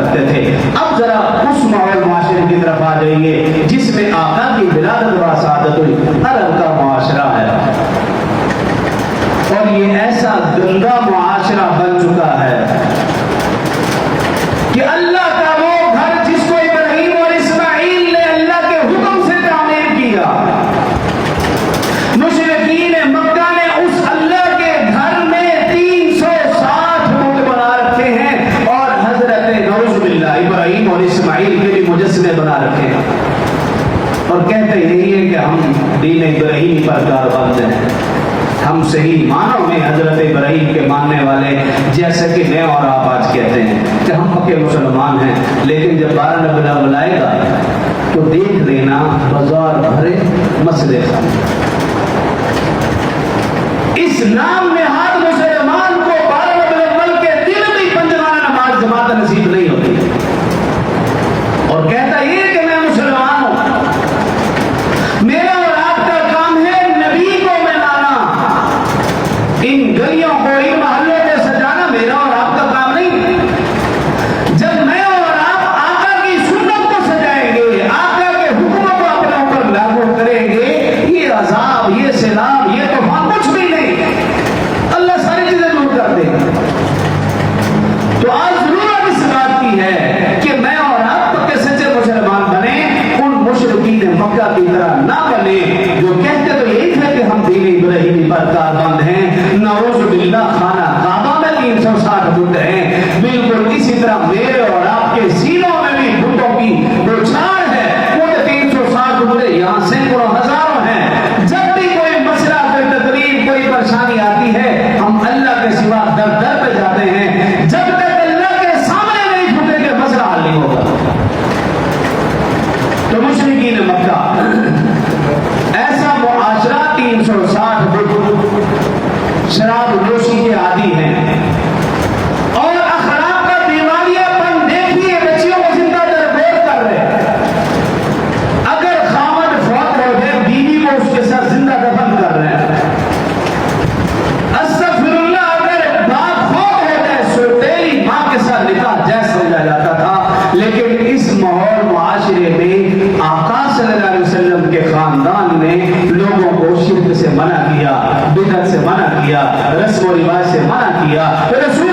رکھتے تھے. اب ذرا اس ماحول معاشرے کی طرف آ جائیے جس میں آقا کی ولادت و سعادت ہوئی. عرب کا معاشرہ ہے اور یہ ایسا گندا معاشرہ بن چکا ہے کہ اللہ کا وہ گھر جس کو ابراہیم اور اسماعیل نے اللہ کے حکم سے تعمیر کیا، مشرکین مکہ نے اس اللہ کے گھر میں 360 بت بنا رکھے ہیں اور حضرت نعوذ باللہ ابراہیم اور اسماعیل کے بھی مجسمے بنا رکھے ہیں اور کہتے یہی ہے کہ ہم دین ابراہیم پر کاربند ہیں، ہم صحیح معنوں میں حضرت ابراہیم کے ماننے والے، جیسا کہ میں اور آپ آج کہتے ہیں کہ ہم پکے مسلمان ہیں. لیکن جب 12 نبی بلائے گا تو دیکھ لینا بازار بھرے مسئلے خان. اسلام میں ہر مسلمان کو 12 ربیع الاول کے دن بھی پنجگانہ نماز جماعت نصیب نہیں ہوتی اور کہتا یہ کہ میں مسلمان ہوں. میرا اور آپ کا کام ہے نبی کو منانا، ان گلیوں کو ان محلوں کو سجانا میرا اور آپ کا کام نہیں. جب میں اور آپ آقا کی سنت کو سجائیں گے، آقا کے حکموں کو اپنے اوپر لاگو کریں گے، یہ عذاب، یہ سیلاب، یہ طوفان کچھ بھی نہیں، اللہ ساری چیزیں دور کر دے گا. تو آج ضرورت اس بات کی ہے کہ میں اور آپ پکے سچے مسلمان بنیں، ان مشرکین مکہ کی طرح نہ بنے جو کہتے تو یہی تھے کہ ہم دین ابراہیمی پر کاربند ہیں. نعوذ باللہ خانہ کعبہ میں 360 بت ہیں. بالکل اسی طرح میرے اور آپ کے سینوں میں بھی بتوں کی بوچھار ہے. وہ 360 بت یہاں سینکڑوں ہزاروں ہیں. جب بھی کوئی مسئلہ، کوئی تقریب، کوئی پریشانی آتی ہے ہم اللہ کے سوا در در پہ جاتے ہیں. جب تک اللہ کے سامنے نہیں جھکیں گے مسئلہ حل نہیں ہوگا. تو مشرکین مکہ ایسا معاشرہ 360 بت، شراب نوشی کے عادی ہیں اور اخلاق کا بیماریاں پن دیکھیے، بچیوں کو زندہ درگور کر رہے ہیں. اگر خاوند فوت ہو جائے بیوی کو اس کے ساتھ زندہ دفن کر رہے ہیں. استغفر اللہ، اگر باپ فوت ہو جائے سوتیلی ماں کے ساتھ نکاح جائز سمجھا جاتا تھا. لیکن اس ماحول معاشرے میں آقا صلی اللہ علیہ وسلم کے خاندان نے لوگوں کو شرک سے منع کیا، بدعت سے منع کیا، رسم و رواج سے منع کیا. رسول